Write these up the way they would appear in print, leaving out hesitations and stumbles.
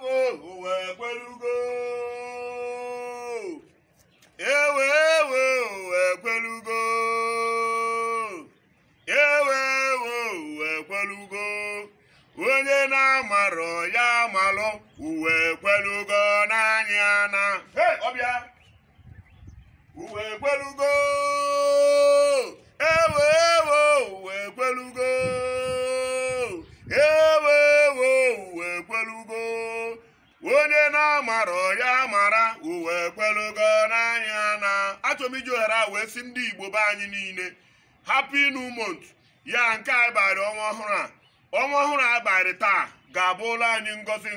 uwe kwelugo. Ewe uwe kwelugo. Uwe kwelugo. Onye na-amarọ ya malụ uwe kwelugo n'anya na. Hey, ọbịa. Uwe kwelugo. Uwe kwelugo. Uwe kwelugo. Onye na-amarọ ya mara uwe kwelugo n'anya na. Achọrọ m iji ohere wee sị ndị Igbo be anyị niile Happy New Month. Ya nke a ịbarị ọnwa ọhụrụ a. Ọnwa ọhụrụ a ịbarị taa ga-abụ ụlọ anyị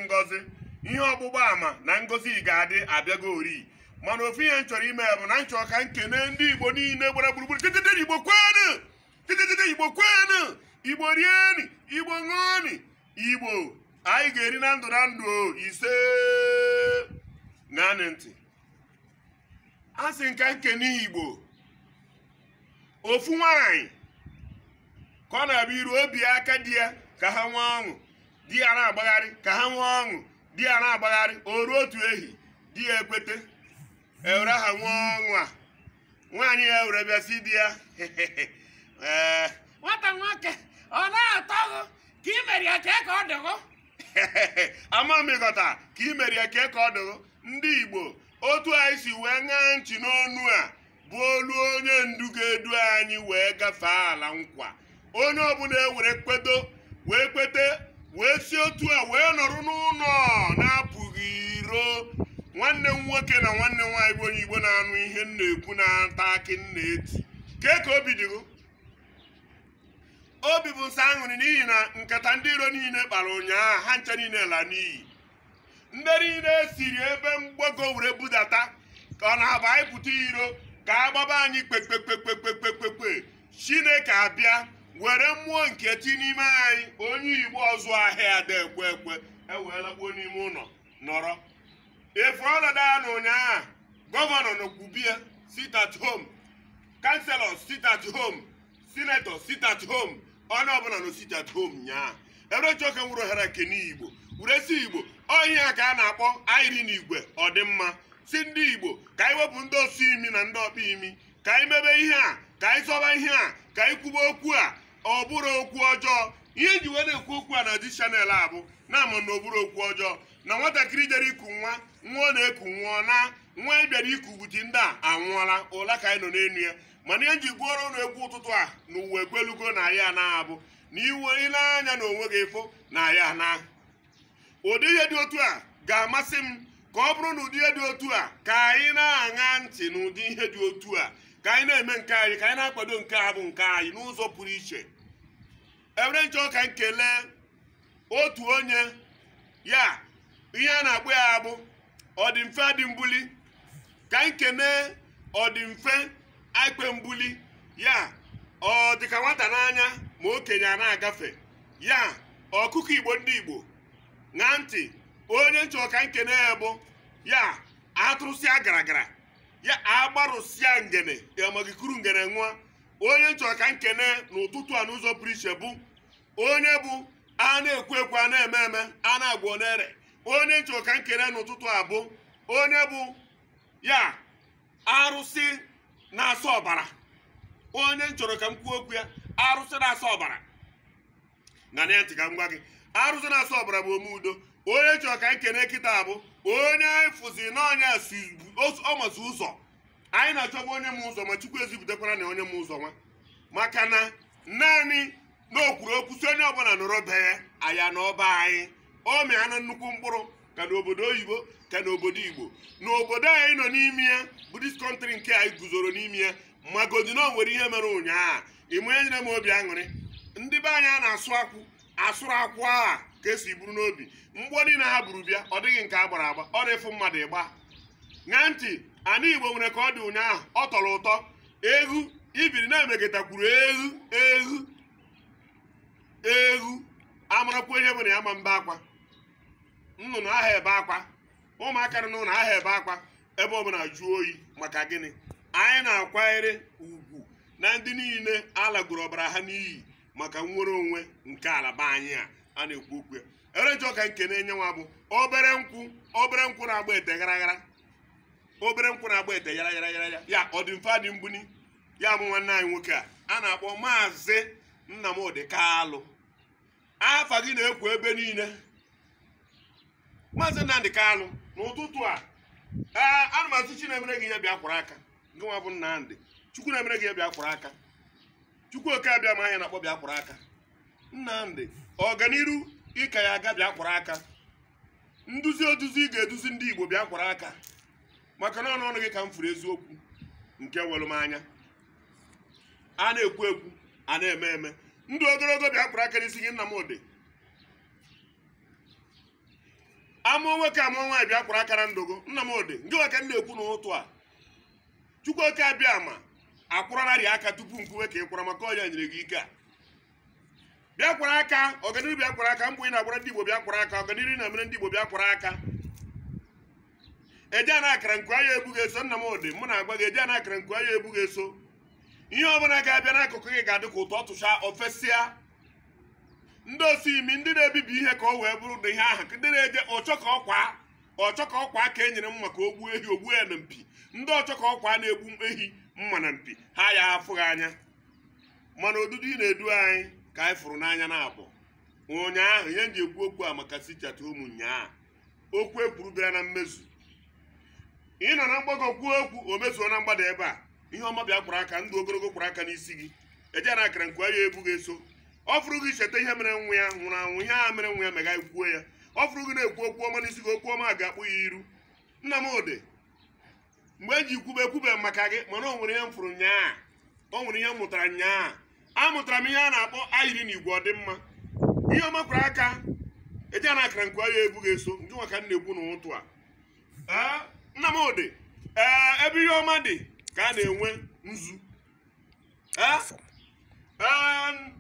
ngọzi. Ihe ọgbụgba ama na ngọzi ga-adị abịago ori. Mana ofu ihe m chọrọ ime bụ na m chọrọ ka nkene ndị Igbo niile gbara gburugburu. Titete Igbo kwenu! Titete Igbo kwenu! Igbo rieni! Igbo ṅụọni! Igbo anyị ga-eri na ndụ ise. Naanị ntị. A sị nka nkene Igbo. Ofu nwaanyị ka ọ na-abịa iru obi aka di ya ka ha nwee ọṅụ. Di ya na-agbagharị ka ha nwee ọṅụ. Di ya na-agbagharị o ruo otu ehi. Di ya ekwete. Ewere ha nwee ọṅụ a. Nwaanyị ya were bịa si di ya. Nwata nwoke ọ na-atọ ka ị mere ya ka ọ dịgo. Ama m ịghọta ka ị mere ya ka ọ dịgo. Ndị Igbo otu anyị si wee ṅaa ntị n'onu a bụ olu onye ndu ga-edu anyị wee gafee ala nkwa. Onye ọbụla ewere kpedo wee kwete wee si otu a wee nọrọ n'ụlọ na-apụghị iro. Nwanne m nwoke na nwanne m nwaanyị bụ onye Igbo na-anụ ihe m na-ekwu na-ata akị m na-eti. Ka obi dịgo? Obi bụ nsọ aṅụrị n'ihi na nkata ndị iro niile kpara ụnyaahụ ha ncha niile la n'iyi. Ndị niile siri ebe mgbago were budata ka ọ na-aba anyị pụta iro ka agbaba anyị kpekpekpekpekpekpekpe. Chineke abịa were mmụọ nke ti n'ime anyị. Onye Igbo ọzụ ahịa ada ekwe eweela gbuo n'ime ụlọ nọrọ. Efu ọnọdụ ya na ụnyaahụ gọvanọ n'Okwubie sit at home, councilors sit at home, senators sit at home. Onye ọbụla no sit at home nyaa. Ebe choke nwụrụ ohere kene Igbo were si Igbo onye a ka a na-akpọ ayiri n'igwe ọdịmma. Si ndị Igbo ka anyị wepụ ndị osu imi na ndị ọkpa imi, ka anyị mebe ihe a, ka anyị zọba ihe a, ka anyị kwuba okwu a ọ bụrụ okwu ọjọọ. Ihe ji wee na-ekwu okwu a na di chanel a bụ na-ama na ọ bụrụ okwu ọjọọ. Na nwatakịrị jere iku nwa ọ na-eku nwa na nwa bịara iku buti ndị a anwụọla ụla ka anyị nọ n'enu ya. Mana ihe ji gụọrọ ụlọ egwu ụtụtụ a na uwe kwelugo na ya na-abụ na iwe ile anya na onwe gị efo na ya na. Ụdị ihe dị otu a ga-amasị m ka ọ bụrụ na ụdị ihe dị otu a ka anyị na-aṅa ntị n'ụdị ihe dị otu a, ka anyị na-eme nke anyị, ka anyị na-akwado nke a bụ nke anyị n'ụzọ pụrụ iche. Ewere nchọ ka m kelee otu onye ya ihe a na-akpọ ya bụ ọdịmfe adị mbuli. Ka m kenee ọdịmfe akpe mbuli ya ọ dịka nwata n'anya ma okenye a na-agafe ya ọkụkọ Igbo ndị Igbo ṅaa ntị. Onye nchọ ka nkene ya bụ ya atụrụsịa garagara ya agbarụsịa ngene amagikuru ngene nwa. Onye nchọ ka nkene n'ụtụtụ a n'ụzọ pụrụ iche bụ onye bụ a na-ekwu ekwu a na-eme eme a na-agwọ n'ere. Onye nchọ ka nkene n'ụtụtụ a bụ onye bụ ya arụsị na-asa ọbara. Onye nchọrọ ka m kwuo okwu ya arụsị na-asa ọbara. Na ntị ka m gwa gị arụsị na-asa ọbara bụ ome udo. Onye nchọrọ ka nkene kịta bụ onye anyị fụzi n'ọnya ọmasị ụzọ. Anyị na-achọgbu onye m ụzọ ma Chukwu ezipụtakwara na onye m ụzọ nwa. Maka na naanị n'okwuru okwu si onye ọbụla nọrọ bee aya na ọba anyị. O mee anụ nnukwu mkpụrụ ka n'obodo oyibo ka n'obodo Igbo. N'obodo anyị nọ n'ime ya bụ dis kọntrị nke anyị guzoro n'ime ya magodi na o nwere ihe mere ụnyaahụ. Ịmụ ya nyere m obi aṅụrị. Ndị be anyị a na-asụ akwụ asụrụ akwụ a ka esi buru n'obi. Mgbọ niile ha buru bịa ọ dịghị nke agbara agba, ọ na-efu mmadụ ịgba. Ṅaa ntị, ana Igbo nwere ka ọ dị ụnyaahụ ọ tọrọ ụtọ. Egwu ibiri na-emegetakwuru egwu amarakwa ihe mere ya ma mba akwa. Nnụnụ aha ebe akwa, ụmụaka nọ n'ụlọ aha ebe akwa ebe ọ bụla jụọ oyi. Maka gịnị? Anyị na-akwanyere ugwu na ndị niile alagoro ọbara ha n'iyi maka nnwere onwe nke ala be anyị a na-ekwu okwu ya. Ere njọ ka nke na-enye nwa bụ obere nkwụ na-agba ete gara obere nkwụ na-agba ete yara ya ọ dị mfe dị mbuni ya bụ nwanne anyị nwoke a na-akpọ Maazị Nnamdi Kalụ. Afa gị na-ekwu ebe niile. Maazị Nnamdi Kalụ n'ụtụtụ a ana m asị Chi na-emere gị ihe bịa kwụrụ aka gị nwa bụ Nnamdi. Chukwu na-emere gị ihe bịa kwụrụ aka. Chukwu oke abịa ma anya na-akpọ bịa kwụrụ aka. Nnamdi ọganiru ịka ya aga bịa kwụrụ aka. Nduzi oduzi ị ga-eduzi ndị Igbo bịa kwụrụ aka. Maka na ọnụ gị ka m furu eziokwu nke welu m anya. A na-ekwu ekwu a na-eme eme. Ndụ ogologo bịa kwụrụ aka n'isi gị Nnamdi. Amụ nwoke amụ nwaanyị bịa kwụrụ aka na ndụgo Nnamdi. Ndị nwoke na-ekwu n'ụtụ a Chukwu oke abịa ma akwụrarị aka tupu nkwuwe ka ị kwụra maka ọya nyere gị ike a. Bịa kwụrụ aka ọganiru bịa kwụrụ aka mgbe ị na-agbara ndị Igbo bịa kwụrụ aka ọganiru na-emere ndị Igbo bịa kwụrụ aka. Eje na akara nkwu anya ebughị eso Nnamdi mụ na-agwa gị eje na akara nkwu anya ebughị eso. Ihe ọbụla ga-abịa n'akụkụ gị ga-adị ka ụtọ ọtụcha ofesịa. Ndị osi imi ndị na-ebibi ihe ka o wee bụrụ na ihe ahụ ndị na-eje ọchọ ka ọkwa ka e nyere mma ka o gbuo ehi ogbuo ya na mpi. Ndị ọchọ ka ọkwa na-egbu ehi mma na mpi ha ya afụghị anya. Mana odudu ị na-edu anyị ka anyị fụrụ n'anya na-abụ ụnyaahụ ihe nji ekwu okwu a maka sichata ụmụ nyaa okwu ekwuru bịara na mmezu. Ị nọ na mgbago kwuo okwu o mezuo na mgbada ebe a ihe ọma bịa kwụrụ aka ndụ ogologo kwụrụ aka n'isi gị eje na akara nkwu anya ebughị eso. Ọ fụrụ gị cheta ihe mere nwa ya nwụrụ anwụ ihe a mere nwa ya mega ikwuo ya. Ọ fụrụ gị na-ekwu okwu ọma n'isi gị okwu ọma ga-akpụ ya iru. Nnamdi mgbe eji ekwube maka gị mana o nwere ihe m fụrụ nyaa o nwere ihe m mụtara nyaa amụtara m ihe a na-akpọ ayiri na igwe ọdịmma. Ihe ọma kwụrụ aka eje na akara nkwu anya ebughị eso nke nwa ka m na-ekwu n'ụtụ a. Nnamdi ebe ihe ọma dị ka a na-enwe nzu.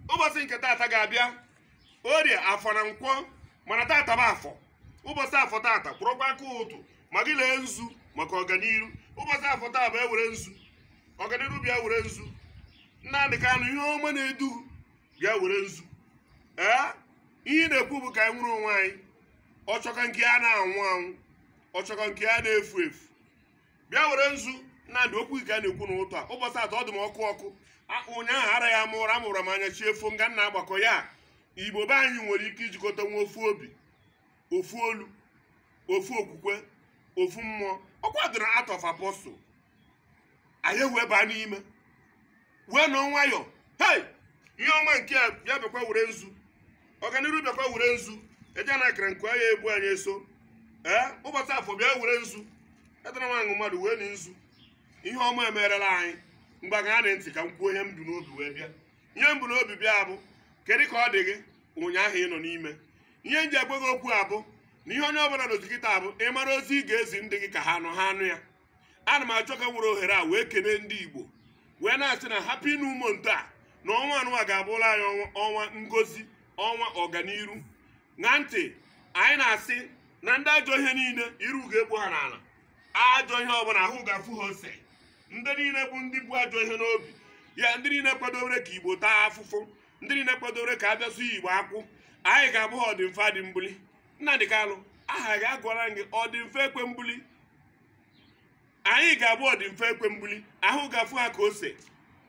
Ụbọchị nke tata ga-abịa orie afọ na nkwọ mana tata bụ afọ. Ụbọchị afọ tata kwụrụkwa aka ụtụ ma gị lee nzu maka ọganiru. Ụbọchị afọ taa bụ ewere nzu ọganiru bịa were nzu. Nnamdi Kalụ ihe ọma na-edu bịa were nzu. Ihe na-ekwu bụ ka anyị nwere onwe anyị. Ọchọkọ nke a na-anwụ anwụ ọchọkọ nke a na-efu efu bịa were nzu. Nnamdi okwu ka a na-ekwu n'ụtụ a ụbọchị atọ ọ dị m ọkụ ụnyaahụ ara ya amụrụ m anya chi efu nga nna agbakọ ya. Igbo be anyị nwere ike ijikọta nwa ofu obi ofu olu ofu okwukwe ofu mmụọ. Ọkwa dị na Acts of Apostles anyị wee baa n'ime wee nọ nwayọ. Ihe ọma nke a bịa bịakwa were nzu ọganiru bịakwa were nzu eje na akara nkwu anya ebu anyị eso. Ụbọchị afọ bịa were nzu edara nwaanyị mmadụ wee na nzu. Ihe ọma emerela anyị mgbaga a na-ntị ka m kwuo ihe m bụ n'obi wee bịa. Ihe m bụ n'obi bịa bụ kedu ka ọ dị gị ụnyaahụ ị nọ n'ime. Ihe nji agwa gị okwu abụ na ihe onye ọbụla n'ozikịta abụ ịmara ozi ị ga-ezi ndị gị ka ha anụ ya. Ana m achọ ka nwere ohere a wee kene ndị Igbo wee na-asị na Happy New Month a na ọnwa anụwa ga-abụla anyị ọnwa ngozi ọnwa ọganiru. Na ntị anyị na-asị na ndị ajọ ihe niile iru ga-egbu ha n'ala. Ajọ ihe ọbụla ahụ ga-afụ ha ose. Ndị niile bụ ndị bụ ajọ ihe n'obi ya ndị niile kwadobere ka Igbo taa afụfụ ndị niile kwadobere ka abịasụ Igbo akwụ anyị ga-abụ ha ọdịmfe adị mbuli. Nnamdi Kalụ aha gị agwara gị ọdịmfe ekwe mbuli. Anyị ga-abụ ọdịmfe ekwe mbuli ahụ ga-afụ ha ka ose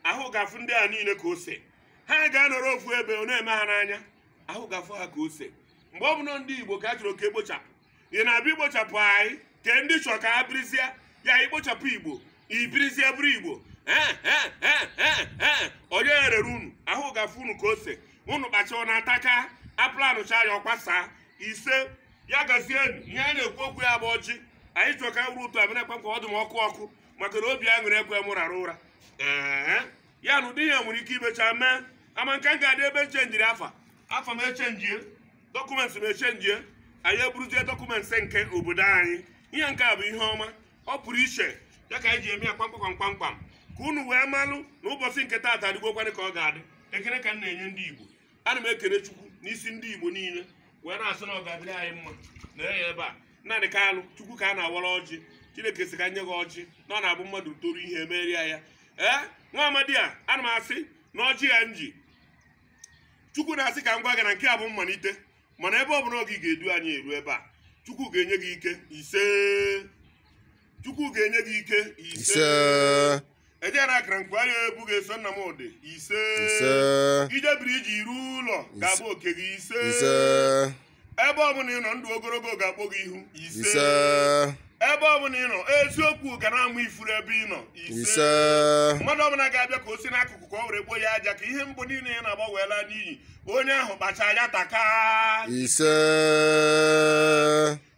ahụ ga-afụ ndị a niile ka ose. Ha ga-anọrọ ofu ebe ọ na-eme ha n'anya ahụ ga-afụ ha ka ose. Mgbe ọ bụla ndị Igbo ka a chọrọ ka egbochapụ ị na-abịa igbochapụ anyị ke ndị chọrọ ka ha birizie ya ikpochapụ Igbo ibirizie bụrụ Igbo. Onye erere unu ahụ ga-afụ unu ka ose unu kpachaọ na ataka apụlanụcha ya ọkwasa ise ya gazie ihe a na-ekwu okwu ya bụ ọjị. Anyị chọrọ ka wuru ụtụ abịa kwa ọ dị m ọkụ maka na obi aṅụrị ekwe m rara ụra. Ya na ụdị ihe nwere ike imecha mee ama nke m ga-adị ebe echenjiri afọ m echenjie dọkụmentị m echenjie anyị eburuzie dọkụmentị nke obodo anyị. Ihe nke a bụ ihe ọma ọ pụrụ iche ya ka anyị ji eme ya kpamkpam ka unu wee malụ na ụbọchị nke taata adịgokwanị ka ọ ga-adị. Ekene ka m na-enye ndị Igbo. Ana m ekene Chukwu n'isi ndị Igbo niile wee na-asị na ọ ga-adịrị anyị mma na ya ebe a. Nnamdi Kalụ Chukwu ka a na-awara ọjị Chineke sị ka nye gị ọjị na ọ na-abụ mmadụ toru ihe emeria ya. Nwa amadi a ana m asị na ọjị ya nji Chukwu na-asị ka m gwa gị na nke a bụ mmalite mana ebe ọ bụla ọ gị ga-edu anyị eru ebe a. Chukwu ga-enye gị ike ise. Chukwu ga-enye gị ike ise. Eje na akara nkwari ebu ga-eso Nnamdị ise. Ijebiri iji iru ụlọ ga-abụ oke gị ise. Ebe ọbụla ị nọ ndụ ogologo ga-akpọ gị ihu ise. Ebe ọbụla ị nọ eziokwu ga na-amụ ifuru ebe ị nọ ise. Mmadụ ọbụla ga-abịa ka o si n'akụkụ ka o were gbo ya aja ka ihe mbụ niile ya na-agbawela n'iyi onye ahụ kpacha ya taka ise.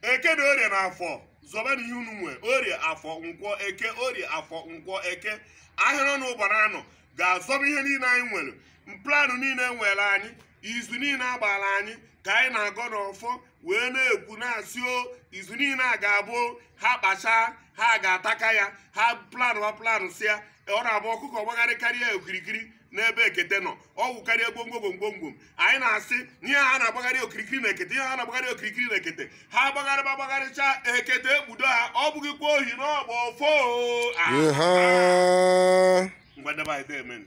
Eke na orie na afọ zọba n'ihe unu nwe orie afọ nkwọ eke orie afọ nkwọ eke ahịrị ọnụ ụbara anọ ga-azọba ihe niile anyị nwere mplanụ niile nwere anyị izu niile agbara anyị ka anyị na-agọ n'ọfọ wee na-ekwu na-asị o izu niile a ga-abụ ha kpacha ha ga-ataka ya ha planụ si ya ọ na-abụ ọkụkọ gbagharị karịa okirikiri n'ebe ekete nọ ọgwụ karịa gwomgwom anyị na-asị ihe ha na-agbagharị okirikiri na ekete ihe ha na-agbagharị okirikiri na ekete ha gbagharịcha ekete ekpudo ha ọ bụghịkwa ohi n'ọgba ọfọ Ihe. ngwa debe anyị